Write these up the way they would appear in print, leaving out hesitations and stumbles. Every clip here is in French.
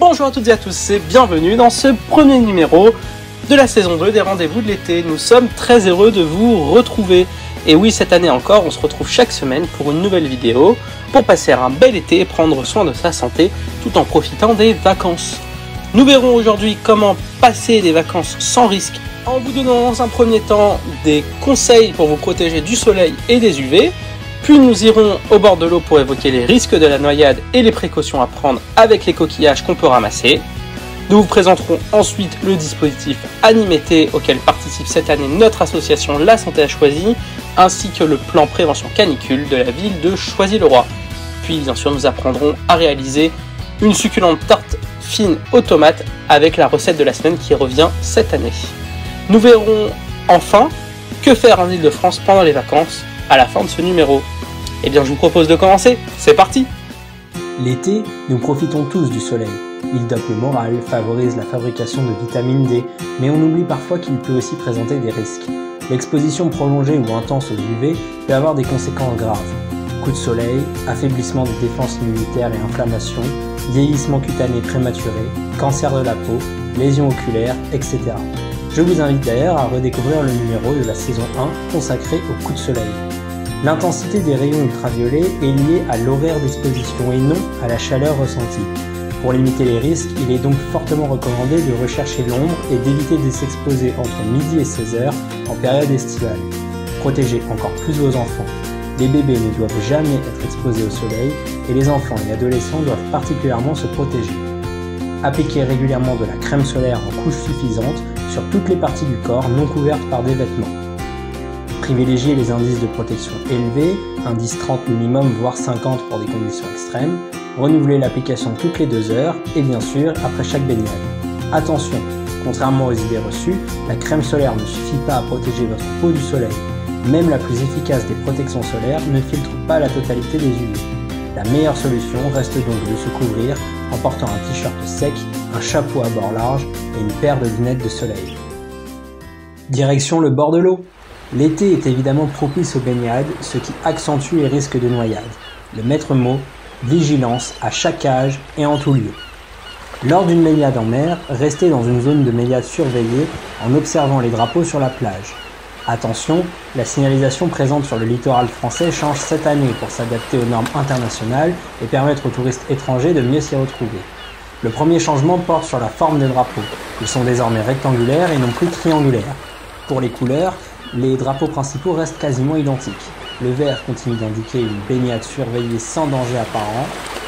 Bonjour à toutes et à tous et bienvenue dans ce premier numéro de la saison 2 des rendez-vous de l'été. Nous sommes très heureux de vous retrouver. Et oui, cette année encore, on se retrouve chaque semaine pour une nouvelle vidéo pour passer un bel été et prendre soin de sa santé tout en profitant des vacances. Nous verrons aujourd'hui comment passer des vacances sans risque en vous donnant dans un premier temps des conseils pour vous protéger du soleil et des UV. Puis nous irons au bord de l'eau pour évoquer les risques de la noyade et les précautions à prendre avec les coquillages qu'on peut ramasser. Nous vous présenterons ensuite le dispositif Animété auquel participe cette année notre association La Santé a choisi, ainsi que le plan prévention canicule de la ville de Choisy-le-Roi. Puis bien sûr nous apprendrons à réaliser une succulente tarte fine aux tomates avec la recette de la semaine qui revient cette année. Nous verrons enfin que faire en Île-de-France pendant les vacances à la fin de ce numéro. Eh bien je vous propose de commencer, c'est parti! L'été, nous profitons tous du soleil. Il dope le moral, favorise la fabrication de vitamine D, mais on oublie parfois qu'il peut aussi présenter des risques. L'exposition prolongée ou intense aux UV peut avoir des conséquences graves. Coups de soleil, affaiblissement des défenses immunitaires et inflammation, vieillissement cutané prématuré, cancer de la peau, lésions oculaires, etc. Je vous invite d'ailleurs à redécouvrir le numéro de la saison 1 consacré aux coups de soleil. L'intensité des rayons ultraviolets est liée à l'horaire d'exposition et non à la chaleur ressentie. Pour limiter les risques, il est donc fortement recommandé de rechercher l'ombre et d'éviter de s'exposer entre midi et 16h en période estivale. Protégez encore plus vos enfants. Les bébés ne doivent jamais être exposés au soleil et les enfants et adolescents doivent particulièrement se protéger. Appliquez régulièrement de la crème solaire en couche suffisante sur toutes les parties du corps non couvertes par des vêtements. Privilégiez les indices de protection élevés, indice 30 minimum voire 50 pour des conditions extrêmes. Renouvelez l'application toutes les 2 heures et bien sûr après chaque baignade. Attention, contrairement aux idées reçues, la crème solaire ne suffit pas à protéger votre peau du soleil. Même la plus efficace des protections solaires ne filtre pas la totalité des UV. La meilleure solution reste donc de se couvrir en portant un t-shirt sec, un chapeau à bord large et une paire de lunettes de soleil. Direction le bord de l'eau. L'été est évidemment propice aux baignades, ce qui accentue les risques de noyade. Le maître mot, vigilance à chaque âge et en tout lieu. Lors d'une baignade en mer, restez dans une zone de baignade surveillée en observant les drapeaux sur la plage. Attention, la signalisation présente sur le littoral français change cette année pour s'adapter aux normes internationales et permettre aux touristes étrangers de mieux s'y retrouver. Le premier changement porte sur la forme des drapeaux. Ils sont désormais rectangulaires et non plus triangulaires. Pour les couleurs, les drapeaux principaux restent quasiment identiques. Le vert continue d'indiquer une baignade surveillée sans danger apparent.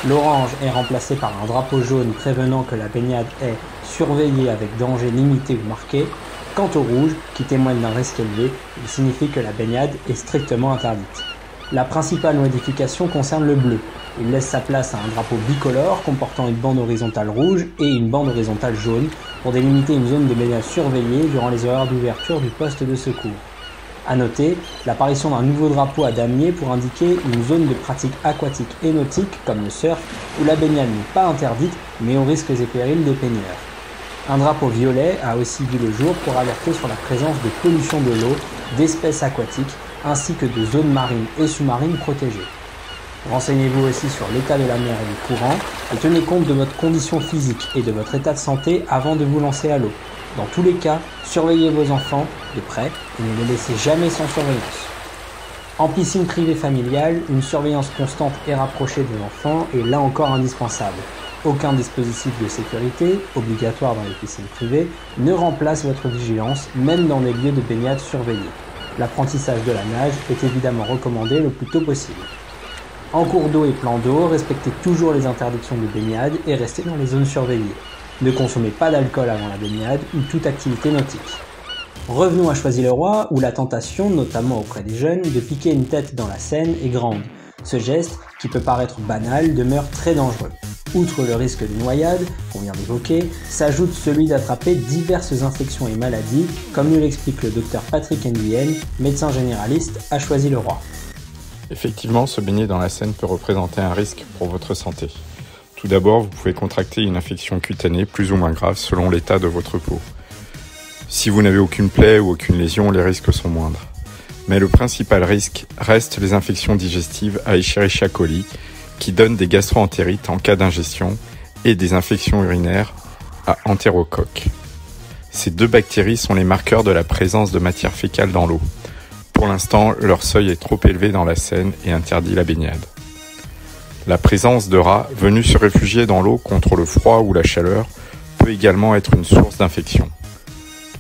L'orange est remplacé par un drapeau jaune prévenant que la baignade est surveillée avec danger limité ou marqué. Quant au rouge, qui témoigne d'un risque élevé, il signifie que la baignade est strictement interdite. La principale modification concerne le bleu. Il laisse sa place à un drapeau bicolore comportant une bande horizontale rouge et une bande horizontale jaune pour délimiter une zone de baignade surveillée durant les horaires d'ouverture du poste de secours. A noter l'apparition d'un nouveau drapeau à damier pour indiquer une zone de pratique aquatique et nautique comme le surf où la baignade n'est pas interdite mais aux risques et périls des baigneurs. Un drapeau violet a aussi vu le jour pour alerter sur la présence de pollution de l'eau, d'espèces aquatiques ainsi que de zones marines et sous-marines protégées. Renseignez-vous aussi sur l'état de la mer et du courant et tenez compte de votre condition physique et de votre état de santé avant de vous lancer à l'eau. Dans tous les cas, surveillez vos enfants de près et ne les laissez jamais sans surveillance. En piscine privée familiale, une surveillance constante et rapprochée des enfants est là encore indispensable. Aucun dispositif de sécurité, obligatoire dans les piscines privées, ne remplace votre vigilance, même dans des lieux de baignade surveillés. L'apprentissage de la nage est évidemment recommandé le plus tôt possible. En cours d'eau et plan d'eau, respectez toujours les interdictions de baignade et restez dans les zones surveillées. Ne consommez pas d'alcool avant la baignade ou toute activité nautique. Revenons à Choisy-le-Roi où la tentation, notamment auprès des jeunes, de piquer une tête dans la Seine est grande. Ce geste, qui peut paraître banal, demeure très dangereux. outre le risque de noyade, qu'on vient d'évoquer, s'ajoute celui d'attraper diverses infections et maladies, comme nous l'explique le docteur Patrick Nguyen, médecin généraliste à Choisy-le-Roi. Effectivement, se baigner dans la Seine peut représenter un risque pour votre santé. Tout d'abord, vous pouvez contracter une infection cutanée plus ou moins grave selon l'état de votre peau. Si vous n'avez aucune plaie ou aucune lésion, les risques sont moindres. Mais le principal risque reste les infections digestives à Escherichia coli, qui donnent des gastro-entérites en cas d'ingestion et des infections urinaires à entérocoque. Ces deux bactéries sont les marqueurs de la présence de matière fécale dans l'eau. Pour l'instant, leur seuil est trop élevé dans la Seine et interdit la baignade. La présence de rats venus se réfugier dans l'eau contre le froid ou la chaleur peut également être une source d'infection.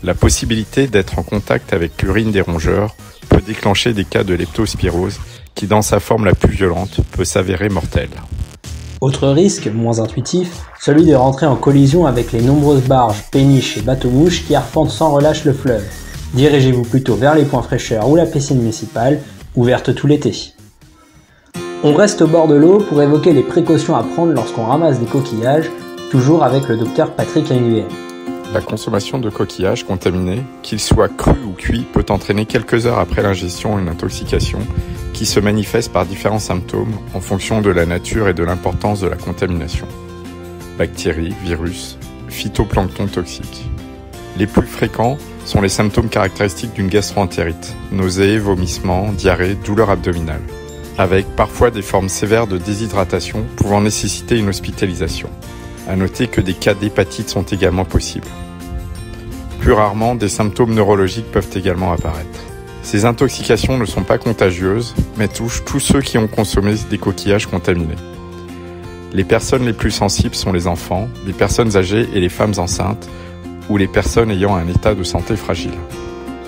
La possibilité d'être en contact avec l'urine des rongeurs peut déclencher des cas de leptospirose qui, dans sa forme la plus violente, peut s'avérer mortelle. Autre risque, moins intuitif, celui de rentrer en collision avec les nombreuses barges, péniches et bateaux-mouches qui arpentent sans relâche le fleuve. Dirigez-vous plutôt vers les points fraîcheurs ou la piscine municipale, ouverte tout l'été. On reste au bord de l'eau pour évoquer les précautions à prendre lorsqu'on ramasse des coquillages, toujours avec le docteur Patrick Nguyen. La consommation de coquillages contaminés, qu'ils soient crus ou cuits, peut entraîner quelques heures après l'ingestion une intoxication qui se manifeste par différents symptômes en fonction de la nature et de l'importance de la contamination. Bactéries, virus, phytoplancton toxiques. Les plus fréquents sont les symptômes caractéristiques d'une gastro-entérite, nausées, vomissements, diarrhée, douleurs abdominales, avec parfois des formes sévères de déshydratation pouvant nécessiter une hospitalisation. À noter que des cas d'hépatite sont également possibles. Plus rarement, des symptômes neurologiques peuvent également apparaître. Ces intoxications ne sont pas contagieuses, mais touchent tous ceux qui ont consommé des coquillages contaminés. Les personnes les plus sensibles sont les enfants, les personnes âgées et les femmes enceintes, ou les personnes ayant un état de santé fragile.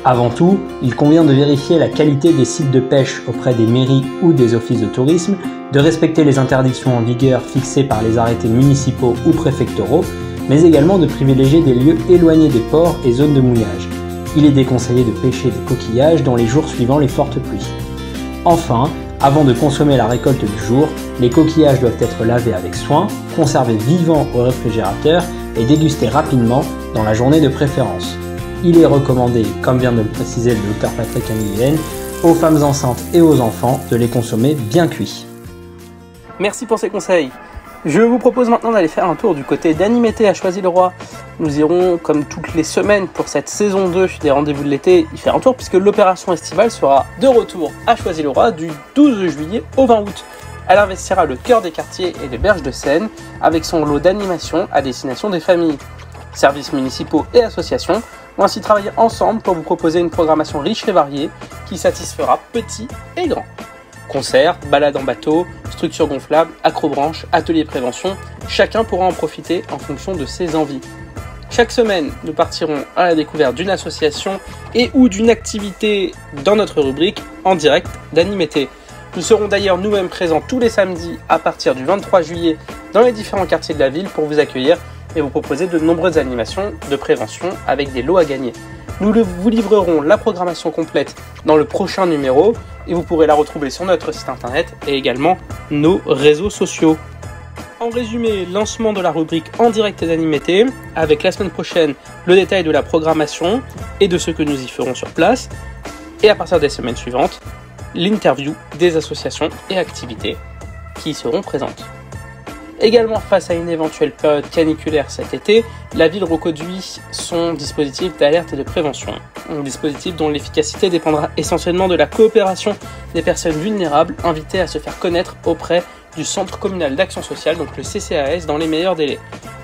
Avant tout, il convient de vérifier la qualité des sites de pêche auprès des mairies ou des offices de tourisme, de respecter les interdictions en vigueur fixées par les arrêtés municipaux ou préfectoraux, mais également de privilégier des lieux éloignés des ports et zones de mouillage. Il est déconseillé de pêcher des coquillages dans les jours suivant les fortes pluies. Enfin, avant de consommer la récolte du jour, les coquillages doivent être lavés avec soin, conservés vivants au réfrigérateur et dégustés rapidement dans la journée de préférence. Il est recommandé, comme vient de le préciser le docteur Patrick Nguyen, aux femmes enceintes et aux enfants de les consommer bien cuits. Merci pour ces conseils. Je vous propose maintenant d'aller faire un tour du côté d'Animété à Choisy-le-Roi. Nous irons, comme toutes les semaines pour cette saison 2 des rendez-vous de l'été, y faire un tour puisque l'opération estivale sera de retour à Choisy-le-Roi du 12 juillet au 20 août. Elle investira le cœur des quartiers et les berges de Seine avec son lot d'animations à destination des familles. Services municipaux et associations vont ainsi travailler ensemble pour vous proposer une programmation riche et variée qui satisfera petits et grands. Concerts, balades en bateau, structures gonflables, acrobranches, ateliers prévention, chacun pourra en profiter en fonction de ses envies. Chaque semaine, nous partirons à la découverte d'une association et ou d'une activité dans notre rubrique en direct d'Animété. Nous serons d'ailleurs nous-mêmes présents tous les samedis à partir du 23 juillet dans les différents quartiers de la ville pour vous accueillir et vous proposer de nombreuses animations de prévention avec des lots à gagner. Nous vous livrerons la programmation complète dans le prochain numéro et vous pourrez la retrouver sur notre site internet et également nos réseaux sociaux. En résumé, lancement de la rubrique en direct d'Animété avec la semaine prochaine le détail de la programmation et de ce que nous y ferons sur place et à partir des semaines suivantes, l'interview des associations et activités qui y seront présentes. Également face à une éventuelle période caniculaire cet été, la ville reconduit son dispositif d'alerte et de prévention. Un dispositif dont l'efficacité dépendra essentiellement de la coopération des personnes vulnérables invitées à se faire connaître auprès du Centre communal d'action sociale, donc le CCAS, dans les meilleurs délais.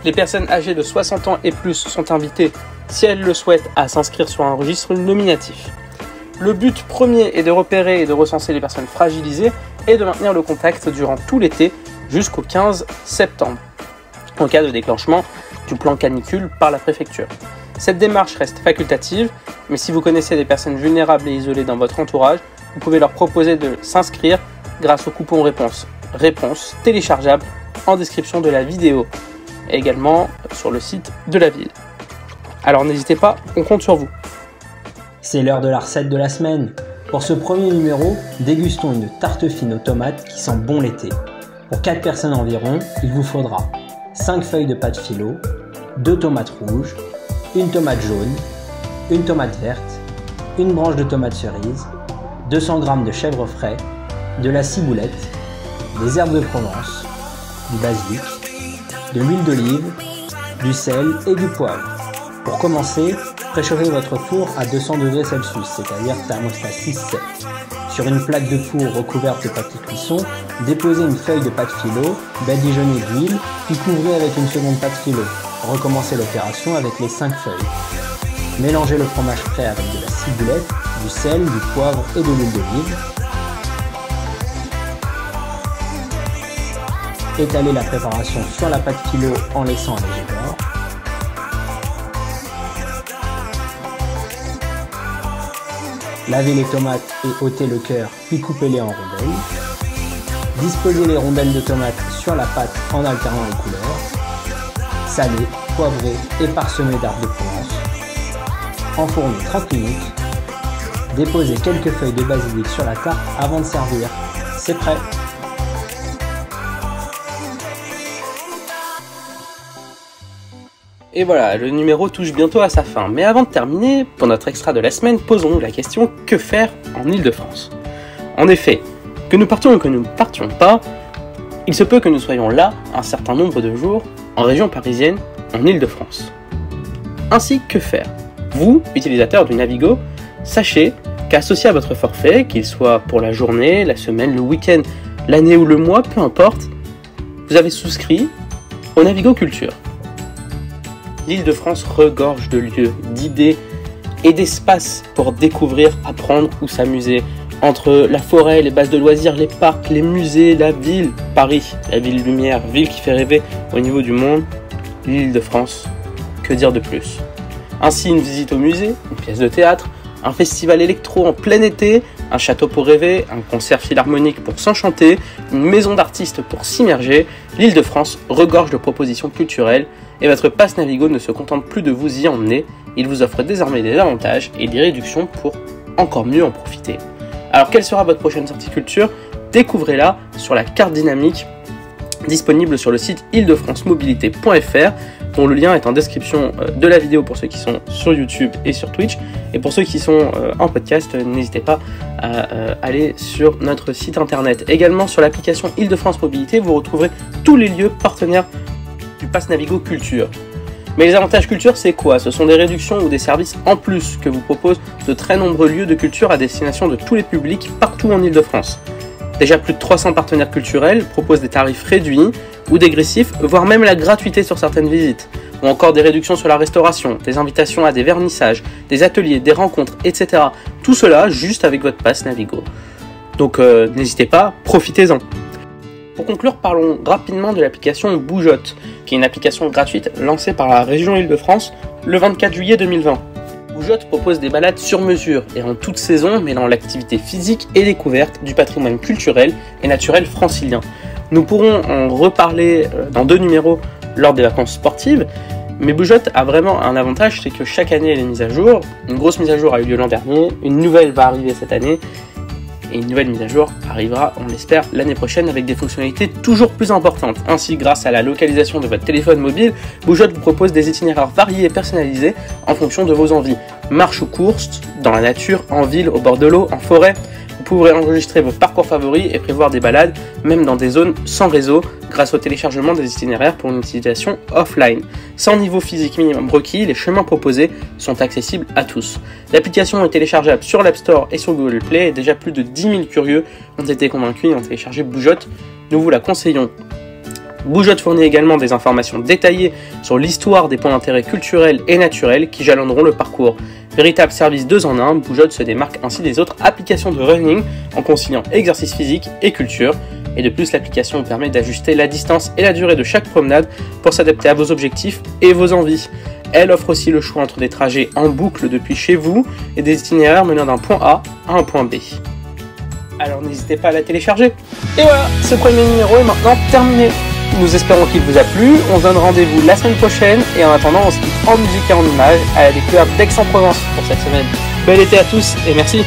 Les personnes âgées de 60 ans et plus sont invitées, si elles le souhaitent, à s'inscrire sur un registre nominatif. Le but premier est de repérer et de recenser les personnes fragilisées et de maintenir le contact durant tout l'été jusqu'au 15 septembre, en cas de déclenchement du plan canicule par la préfecture. Cette démarche reste facultative, mais si vous connaissez des personnes vulnérables et isolées dans votre entourage, vous pouvez leur proposer de s'inscrire grâce au coupon réponse téléchargeable en description de la vidéo, et également sur le site de la ville. Alors n'hésitez pas, on compte sur vous. C'est l'heure de la recette de la semaine. Pour ce premier numéro, dégustons une tarte fine aux tomates qui sent bon l'été. Pour 4 personnes environ, il vous faudra 5 feuilles de pâte philo, 2 tomates rouges, une tomate jaune, une tomate verte, une branche de tomate cerise, 200 g de chèvre frais, de la ciboulette, des herbes de Provence, du basilic, de l'huile d'olive, du sel et du poivre. Pour commencer, préchauffez votre four à 200 degrés Celsius, c'est-à-dire thermostat 6-7. Sur une plaque de four recouverte de papier cuisson, déposez une feuille de pâte philo, badigeonnez d'huile, puis couvrez avec une seconde pâte philo. Recommencez l'opération avec les 5 feuilles. Mélangez le fromage frais avec de la ciboulette, du sel, du poivre et de l'huile d'olive. Étalez la préparation sur la pâte philo en laissant un léger bord. Lavez les tomates et ôtez le cœur, puis coupez-les en rondelles. Disposez les rondelles de tomates sur la pâte en alternant les couleurs. Salez, poivrez et parsemez d'herbes de Provence. Enfournez 30 minutes. Déposez quelques feuilles de basilic sur la tarte avant de servir. C'est prêt! Et voilà, le numéro touche bientôt à sa fin. Mais avant de terminer, pour notre extra de la semaine, posons-nous la question: que faire en Île-de-France? En effet, que nous partions ou que nous ne partions pas, il se peut que nous soyons là un certain nombre de jours, en région parisienne, en Île-de-France. Ainsi, que faire? Vous, utilisateur du Navigo, sachez qu'associé à votre forfait, qu'il soit pour la journée, la semaine, le week-end, l'année ou le mois, peu importe, vous avez souscrit au Navigo Culture. L'Île-de-France regorge de lieux, d'idées et d'espaces pour découvrir, apprendre ou s'amuser. Entre la forêt, les bases de loisirs, les parcs, les musées, la ville, Paris, la ville lumière, ville qui fait rêver au niveau du monde, l'Île-de-France, que dire de plus? Ainsi, une visite au musée, une pièce de théâtre, un festival électro en plein été, un château pour rêver, un concert philharmonique pour s'enchanter, une maison d'artistes pour s'immerger, l'Île-de-France regorge de propositions culturelles et votre pass Navigo ne se contente plus de vous y emmener, il vous offre désormais des avantages et des réductions pour encore mieux en profiter. Alors quelle sera votre prochaine sortie culture? Découvrez-la sur la carte dynamique disponible sur le site ile-de-france-mobilité.fr dont le lien est en description de la vidéo pour ceux qui sont sur YouTube et sur Twitch. Et pour ceux qui sont en podcast, n'hésitez pas à aller sur notre site internet. Également sur l'application Île-de-France Mobilité, vous retrouverez tous les lieux partenaires du Pass Navigo Culture. Mais les avantages culture, c'est quoi? Ce sont des réductions ou des services en plus que vous proposent de très nombreux lieux de culture à destination de tous les publics partout en Île-de-France. Déjà plus de 300 partenaires culturels proposent des tarifs réduits ou dégressifs, voire même la gratuité sur certaines visites, ou encore des réductions sur la restauration, des invitations à des vernissages, des ateliers, des rencontres, etc. Tout cela juste avec votre pass Navigo. Donc n'hésitez pas, profitez-en. Pour conclure, parlons rapidement de l'application Bougeotte, qui est une application gratuite lancée par la région Île-de-France le 24 juillet 2020. Bougeotte propose des balades sur mesure et en toute saison, mêlant l'activité physique et découverte du patrimoine culturel et naturel francilien. Nous pourrons en reparler dans 2 numéros lors des vacances sportives, mais Bougeotte a vraiment un avantage, c'est que chaque année elle est mise à jour. Une grosse mise à jour a eu lieu l'an dernier, une nouvelle va arriver cette année, et une nouvelle mise à jour arrivera, on l'espère, l'année prochaine avec des fonctionnalités toujours plus importantes. Ainsi, grâce à la localisation de votre téléphone mobile, Bougeotte vous propose des itinéraires variés et personnalisés en fonction de vos envies. Marche ou course, dans la nature, en ville, au bord de l'eau, en forêt. Vous pourrez enregistrer vos parcours favoris et prévoir des balades, même dans des zones sans réseau, grâce au téléchargement des itinéraires pour une utilisation offline. Sans niveau physique minimum requis, les chemins proposés sont accessibles à tous. L'application est téléchargeable sur l'App Store et sur Google Play et déjà plus de 10 000 curieux ont été convaincus et ont téléchargé Bougeotte. Nous vous la conseillons. Bougeotte fournit également des informations détaillées sur l'histoire des points d'intérêt culturels et naturels qui jalonneront le parcours. Véritable service 2 en 1, Bougeotte se démarque ainsi des autres applications de running en conciliant exercice physique et culture. Et de plus, l'application vous permet d'ajuster la distance et la durée de chaque promenade pour s'adapter à vos objectifs et vos envies. Elle offre aussi le choix entre des trajets en boucle depuis chez vous et des itinéraires menant d'un point A à un point B. Alors n'hésitez pas à la télécharger. Et voilà, ce premier numéro est maintenant terminé. Nous espérons qu'il vous a plu, on se donne rendez-vous la semaine prochaine et en attendant on se quitte en musique et en images à la découverte d'Aix-en-Provence pour cette semaine. Bel été à tous et merci.